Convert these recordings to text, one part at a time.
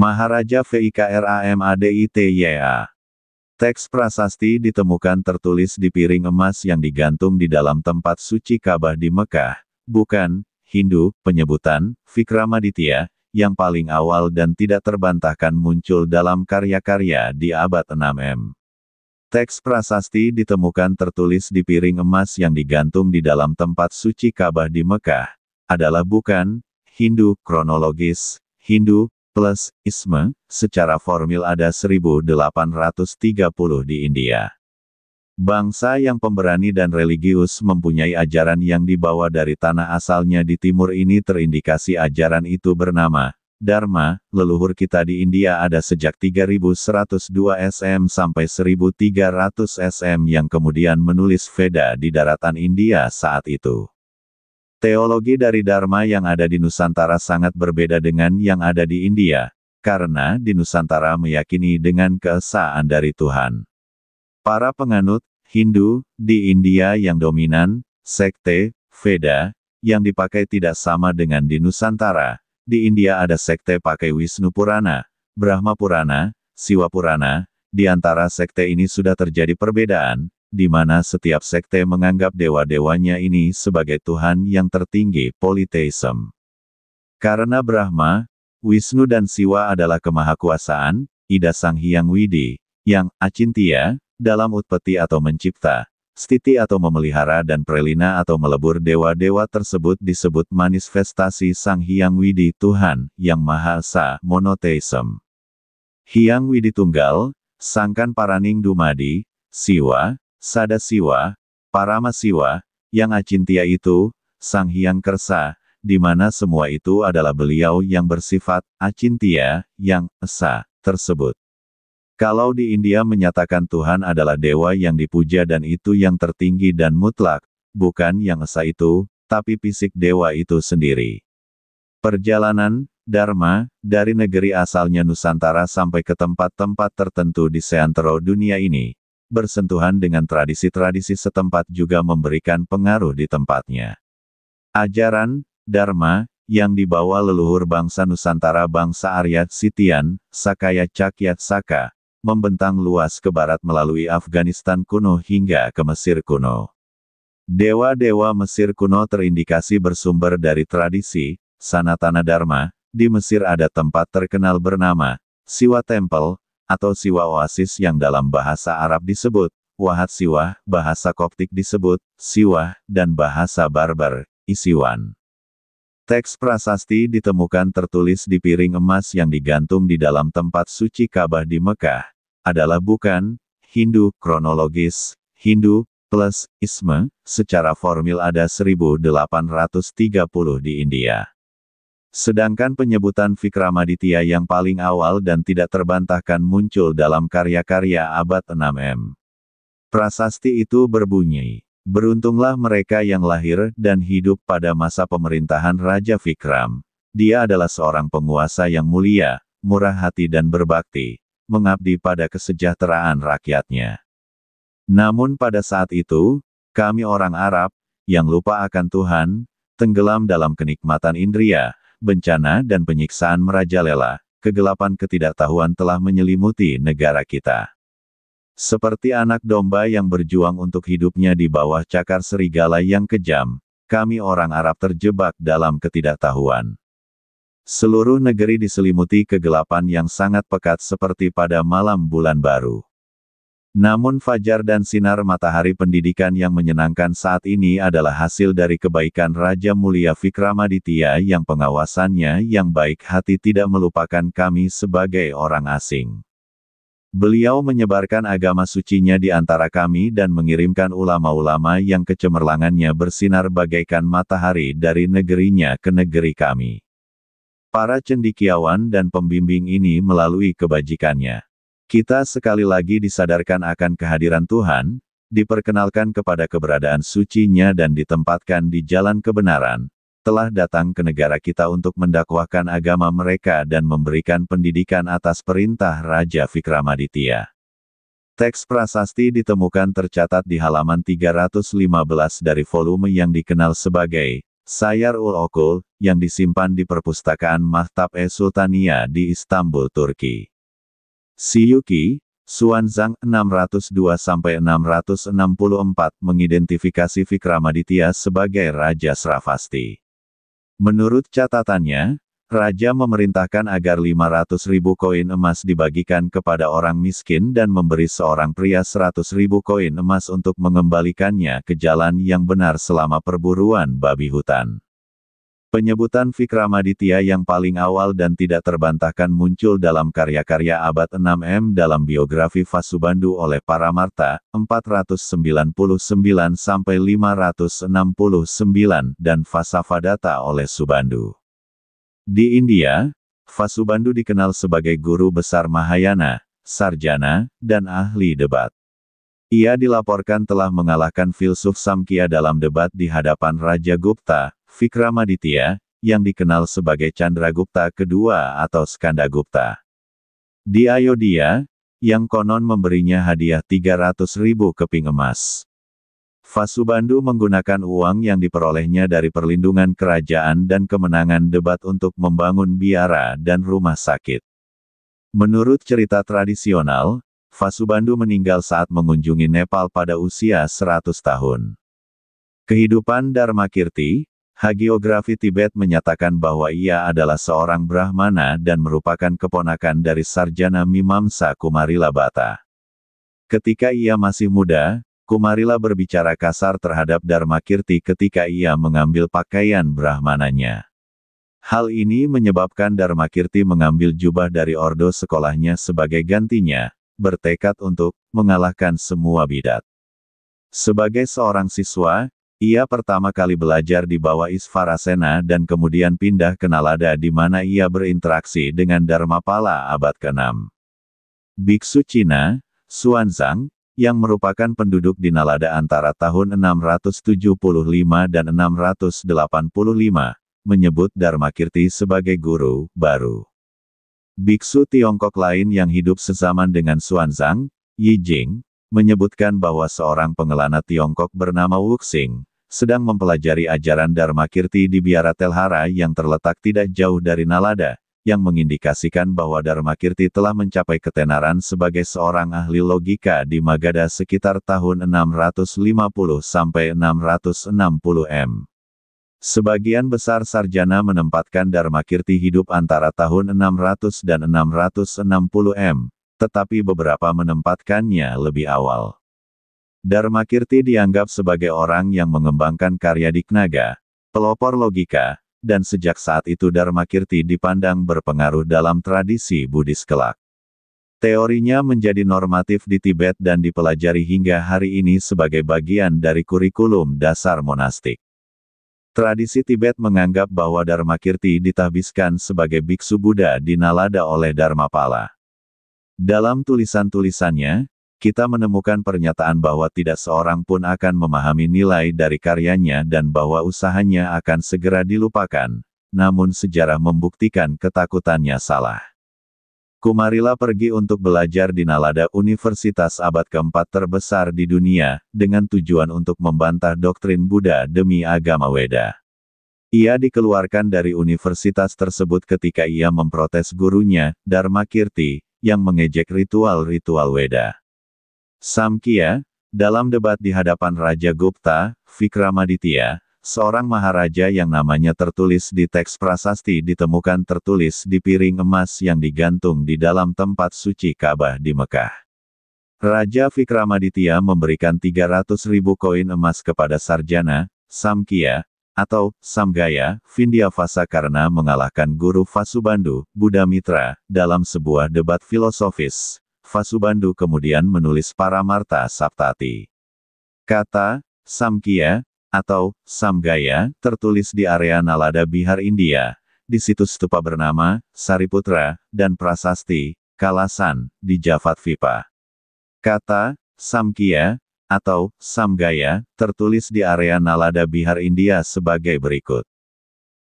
Maharaja Vikramadityaya. Teks prasasti ditemukan tertulis di piring emas yang digantung di dalam tempat suci Ka'bah di Mekah, bukan, Hindu. Penyebutan Vikramaditya yang paling awal dan tidak terbantahkan muncul dalam karya-karya di abad 6 Teks prasasti ditemukan tertulis di piring emas yang digantung di dalam tempat suci Ka'bah di Mekah, adalah bukan, Hindu. Kronologis, Hindu plus Isme, secara formil ada 1830 di India. Bangsa yang pemberani dan religius mempunyai ajaran yang dibawa dari tanah asalnya di timur ini terindikasi ajaran itu bernama Dharma. Leluhur kita di India ada sejak 3102 SM sampai 1300 SM yang kemudian menulis Veda di daratan India saat itu. Teologi dari Dharma yang ada di Nusantara sangat berbeda dengan yang ada di India, karena di Nusantara meyakini dengan keesaan dari Tuhan. Para penganut Hindu di India yang dominan, sekte Veda, yang dipakai tidak sama dengan di Nusantara. Di India ada sekte pakai Wisnu Purana, Brahma Purana, Siwa Purana. Di antara sekte ini sudah terjadi perbedaan, di mana setiap sekte menganggap dewa-dewanya ini sebagai Tuhan yang tertinggi. Polytheism. Karena Brahma, Wisnu dan Siwa adalah kemahakuasaan, Ida Sang Hyang Widi, yang Acintya, dalam utpeti atau mencipta, stiti atau memelihara dan prelina atau melebur dewa-dewa tersebut disebut manifestasi Sang Hyang Widi Tuhan, yang Maha Esa. Monotheism. Hyang Widi Tunggal, Sangkan Paraning Dumadi, Siwa, Sada Siwa, Parama Siwa, yang Acintya itu, Sang Hyang Kersa, di mana semua itu adalah beliau yang bersifat Acintya, yang Esa, tersebut. Kalau di India menyatakan Tuhan adalah dewa yang dipuja dan itu yang tertinggi dan mutlak, bukan yang Esa itu, tapi fisik dewa itu sendiri. Perjalanan Dharma dari negeri asalnya Nusantara sampai ke tempat-tempat tertentu di seantero dunia ini, bersentuhan dengan tradisi-tradisi setempat juga memberikan pengaruh di tempatnya. Ajaran Dharma yang dibawa leluhur bangsa Nusantara bangsa Arya Sitian, Sakaya Cakyat Saka, membentang luas ke barat melalui Afghanistan kuno hingga ke Mesir kuno. Dewa-dewa Mesir kuno terindikasi bersumber dari tradisi Sanatana Dharma. Di Mesir ada tempat terkenal bernama Siwa Temple, atau Siwa Oasis yang dalam bahasa Arab disebut Wahat Siwa, bahasa Koptik disebut Siwa, dan bahasa Barbar, Isiwan. Teks prasasti ditemukan tertulis di piring emas yang digantung di dalam tempat suci Ka'bah di Mekah, adalah bukan, Hindu. Kronologis, Hindu plus Isme, secara formil ada 1830 di India. Sedangkan penyebutan Vikramaditya yang paling awal dan tidak terbantahkan muncul dalam karya-karya abad 6 Prasasti itu berbunyi, beruntunglah mereka yang lahir dan hidup pada masa pemerintahan Raja Vikram. Dia adalah seorang penguasa yang mulia, murah hati dan berbakti, mengabdi pada kesejahteraan rakyatnya. Namun pada saat itu, kami orang Arab, yang lupa akan Tuhan, tenggelam dalam kenikmatan indria, bencana dan penyiksaan merajalela, kegelapan ketidaktahuan telah menyelimuti negara kita. Seperti anak domba yang berjuang untuk hidupnya di bawah cakar serigala yang kejam, kami orang Arab terjebak dalam ketidaktahuan. Seluruh negeri diselimuti kegelapan yang sangat pekat seperti pada malam bulan baru. Namun fajar dan sinar matahari pendidikan yang menyenangkan saat ini adalah hasil dari kebaikan Raja Mulia Vikramaditya yang pengawasannya yang baik hati tidak melupakan kami sebagai orang asing. Beliau menyebarkan agama sucinya di antara kami dan mengirimkan ulama-ulama yang kecemerlangannya bersinar bagaikan matahari dari negerinya ke negeri kami. Para cendekiawan dan pembimbing ini melalui kebajikannya, kita sekali lagi disadarkan akan kehadiran Tuhan, diperkenalkan kepada keberadaan sucinya dan ditempatkan di jalan kebenaran, telah datang ke negara kita untuk mendakwahkan agama mereka dan memberikan pendidikan atas perintah Raja Vikramaditya. Teks prasasti ditemukan tercatat di halaman 315 dari volume yang dikenal sebagai Sayar-ul-Okul, yang disimpan di perpustakaan Maktab-e-Sultaniyah di Istanbul, Turki. Siyuki, Xuanzang 602-664 mengidentifikasi Vikramaditya sebagai Raja Sravasti. Menurut catatannya, Raja memerintahkan agar 500.000 koin emas dibagikan kepada orang miskin dan memberi seorang pria 100.000 koin emas untuk mengembalikannya ke jalan yang benar selama perburuan babi hutan. Penyebutan Vikramaditya yang paling awal dan tidak terbantahkan muncul dalam karya-karya abad 6 dalam biografi Vasubandhu oleh Paramarta, 499-569 dan Vasavadatta oleh Subandhu. Di India, Vasubandhu dikenal sebagai guru besar Mahayana, sarjana, dan ahli debat. Ia dilaporkan telah mengalahkan filsuf Samkhya dalam debat di hadapan Raja Gupta, Vikramaditya, yang dikenal sebagai Chandragupta kedua atau Skandagupta. Di Ayodhya, yang konon memberinya hadiah 300.000 keping emas. Vasubandhu menggunakan uang yang diperolehnya dari perlindungan kerajaan dan kemenangan debat untuk membangun biara dan rumah sakit. Menurut cerita tradisional, Vasubandhu meninggal saat mengunjungi Nepal pada usia 100 tahun. Kehidupan Dharmakirti, hagiografi Tibet menyatakan bahwa ia adalah seorang Brahmana dan merupakan keponakan dari sarjana Mimamsa Kumarila Bhatta. Ketika ia masih muda, Kumarila berbicara kasar terhadap Dharmakirti ketika ia mengambil pakaian Brahmananya. Hal ini menyebabkan Dharmakirti mengambil jubah dari ordo sekolahnya sebagai gantinya, bertekad untuk mengalahkan semua bidat. Sebagai seorang siswa, ia pertama kali belajar di bawah Isvarasena dan kemudian pindah ke Nalada di mana ia berinteraksi dengan Dharmapala abad ke-6. Biksu Cina, Xuanzang, yang merupakan penduduk di Nalada antara tahun 675 dan 685, menyebut Dharmakirti sebagai guru baru. Biksu Tiongkok lain yang hidup sezaman dengan Xuanzang, Yijing, menyebutkan bahwa seorang pengelana Tiongkok bernama Wuxing, sedang mempelajari ajaran Dharmakirti di biara Telhara yang terletak tidak jauh dari Nalada, yang mengindikasikan bahwa Dharmakirti telah mencapai ketenaran sebagai seorang ahli logika di Magadha sekitar tahun 650-660 m. Sebagian besar sarjana menempatkan Dharmakirti hidup antara tahun 600 dan 660 m, tetapi beberapa menempatkannya lebih awal. Dharmakirti dianggap sebagai orang yang mengembangkan karya Dignaga, pelopor logika, dan sejak saat itu Dharmakirti dipandang berpengaruh dalam tradisi Buddhis kelak. Teorinya menjadi normatif di Tibet dan dipelajari hingga hari ini sebagai bagian dari kurikulum dasar monastik. Tradisi Tibet menganggap bahwa Dharmakirti ditahbiskan sebagai biksu Buddha di Nalada oleh Dharmapala. Dalam tulisan-tulisannya, kita menemukan pernyataan bahwa tidak seorang pun akan memahami nilai dari karyanya dan bahwa usahanya akan segera dilupakan, namun sejarah membuktikan ketakutannya salah. Kumarila pergi untuk belajar di Nalada, universitas abad keempat terbesar di dunia, dengan tujuan untuk membantah doktrin Buddha demi agama Weda. Ia dikeluarkan dari universitas tersebut ketika ia memprotes gurunya, Dharmakirti, yang mengejek ritual-ritual Weda. Samkhya, dalam debat di hadapan Raja Gupta, Vikramaditya, seorang maharaja yang namanya tertulis di teks prasasti ditemukan tertulis di piring emas yang digantung di dalam tempat suci Ka'bah di Mekah. Raja Vikramaditya memberikan 300.000 koin emas kepada sarjana, Samkhya, atau Samgaya, Vindyavasa karena mengalahkan guru Vasubandhu, Buddhamitra, dalam sebuah debat filosofis. Vasubandhu kemudian menulis Paramarta Saptati. Kata Samkhya atau Samgaya tertulis di area Nalada Bihar India, di situs stupa bernama Sariputra dan prasasti Kalasan di Jafatvipa. Kata Samkhya atau Samgaya tertulis di area Nalada Bihar India sebagai berikut.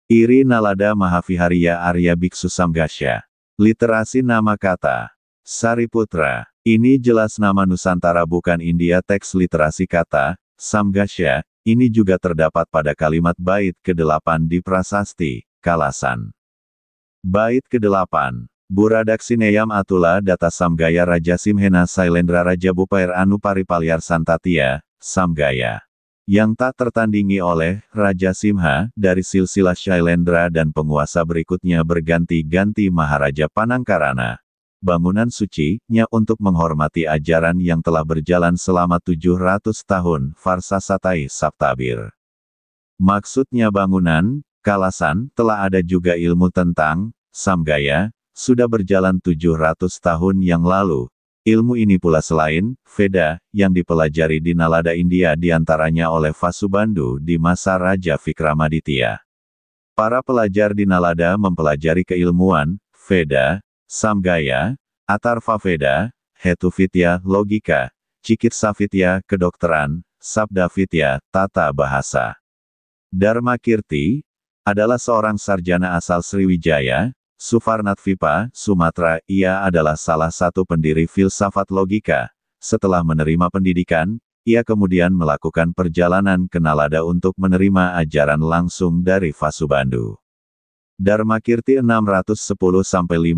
Iri Nalada Mahavihariya Arya Biksu Samgasya. Literasi nama kata Sariputra. Ini jelas nama Nusantara bukan India. Teks literasi kata Samgasya Ini juga terdapat pada kalimat bait ke-8 di prasasti, Kalasan. Bait ke-8. Buradaksineyam atula data samgaya Raja Simhena Sailendra Raja Bupair Anu Paripalyar Santatia, Samgaya. Yang tak tertandingi oleh Raja Simha dari silsilah Shailendra dan penguasa berikutnya berganti-ganti Maharaja Panangkarana. Bangunan suci-nya untuk menghormati ajaran yang telah berjalan selama 700 tahun, Farsasatai Saptabir. Maksudnya bangunan, Kalasan, telah ada juga ilmu tentang Samgaya, sudah berjalan 700 tahun yang lalu. Ilmu ini pula selain Veda, yang dipelajari di Nalada India diantaranya oleh Vasubandhu di masa Raja Vikramaditya. Para pelajar di Nalada mempelajari keilmuan, Veda, Samgaya, Atharvaveda, Hetuvitya, logika, Cikitsavitya, kedokteran, Sabdavitya, tata bahasa. Dharmakirti adalah seorang sarjana asal Sriwijaya, Suvarnatvipa, Sumatera. Ia adalah salah satu pendiri filsafat logika. Setelah menerima pendidikan, ia kemudian melakukan perjalanan ke Nalada untuk menerima ajaran langsung dari Vasubandhu. Dharmakirti 610-520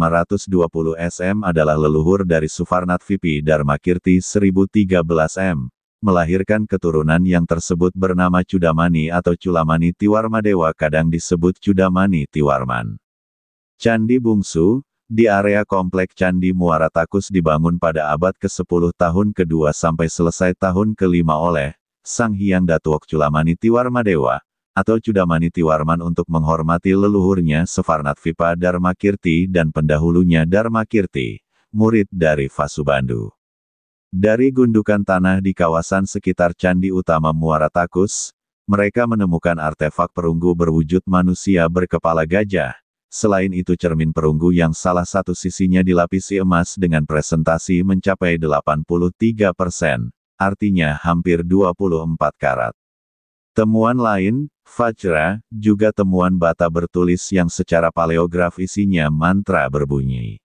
SM adalah leluhur dari Suvarnatvipi. Dharmakirti 1013 M, melahirkan keturunan yang tersebut bernama Cudamani atau Culamani Tiwarmadewa, kadang disebut Cudamani Tiwarman. Candi Bungsu, di area komplek Candi Muara Takus dibangun pada abad ke-10 tahun ke-2 sampai selesai tahun ke-5 oleh Sang Hyang Datuok Culamani Tiwarmadewa, atau Cudamani Tiwarman untuk menghormati leluhurnya Suvarnatvipa Dharmakirti dan pendahulunya Dharmakirti, murid dari Vasubandhu. Dari gundukan tanah di kawasan sekitar Candi Utama Muara Takus, mereka menemukan artefak perunggu berwujud manusia berkepala gajah. Selain itu cermin perunggu yang salah satu sisinya dilapisi emas dengan presentasi mencapai 83%, artinya hampir 24 karat. Temuan lain, Vajra, juga temuan bata bertulis yang secara paleograf isinya mantra berbunyi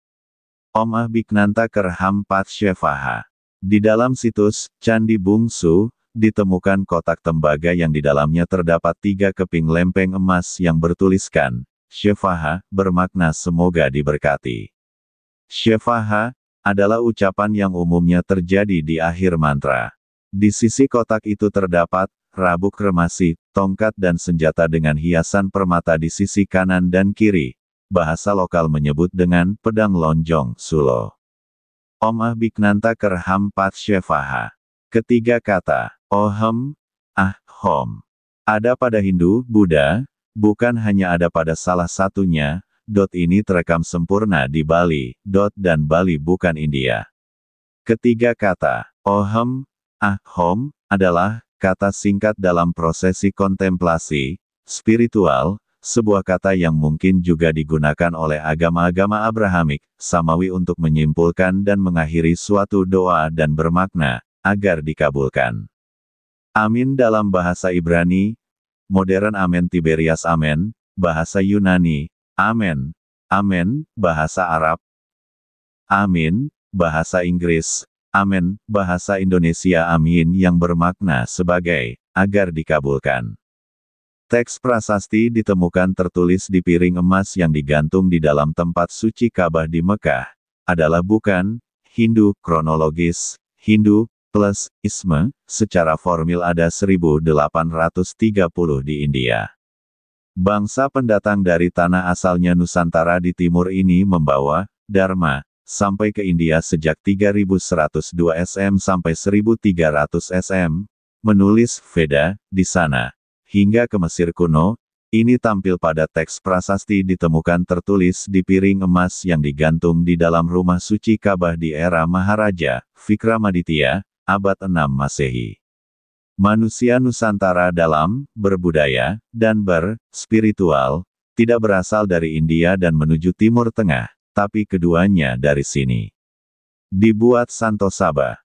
Om Biknanta Kerham Pat Shevaha. Di dalam situs Candi Bungsu, ditemukan kotak tembaga yang di dalamnya terdapat 3 keping lempeng emas yang bertuliskan Shevaha, bermakna semoga diberkati. Shevaha adalah ucapan yang umumnya terjadi di akhir mantra. Di sisi kotak itu terdapat rabuk kremasi, tongkat dan senjata dengan hiasan permata di sisi kanan dan kiri. Bahasa lokal menyebut dengan pedang lonjong, Sulo. Om Biknanta Kerham Pat Shevaha. Ketiga kata, Ohem, Hom, ada pada Hindu, Buddha, bukan hanya ada pada salah satunya. Ini terekam sempurna di Bali, dan Bali bukan India. Ketiga kata, Ohem, Hom, adalah kata singkat dalam prosesi kontemplasi spiritual, sebuah kata yang mungkin juga digunakan oleh agama-agama Abrahamik, Samawi untuk menyimpulkan dan mengakhiri suatu doa dan bermakna, agar dikabulkan. Amin dalam bahasa Ibrani, modern Amen Tiberias Amen, bahasa Yunani, Amen, Amen, bahasa Arab, Amin, bahasa Inggris, Amen, bahasa Indonesia Amin yang bermakna sebagai, agar dikabulkan. Teks prasasti ditemukan tertulis di piring emas yang digantung di dalam tempat suci Ka'bah di Mekah, adalah bukan Hindu kronologis, Hindu plus Isme, secara formil ada 1830 di India. Bangsa pendatang dari tanah asalnya Nusantara di timur ini membawa Dharma sampai ke India sejak 3102 SM sampai 1300 SM, menulis Veda di sana. Hingga ke Mesir kuno, ini tampil pada teks prasasti ditemukan tertulis di piring emas yang digantung di dalam rumah suci Ka'bah di era Maharaja Vikramaditya, abad 6 Masehi. Manusia Nusantara dalam berbudaya dan berspiritual tidak berasal dari India dan menuju Timur Tengah, tapi keduanya dari sini. Dibuat Santosaba.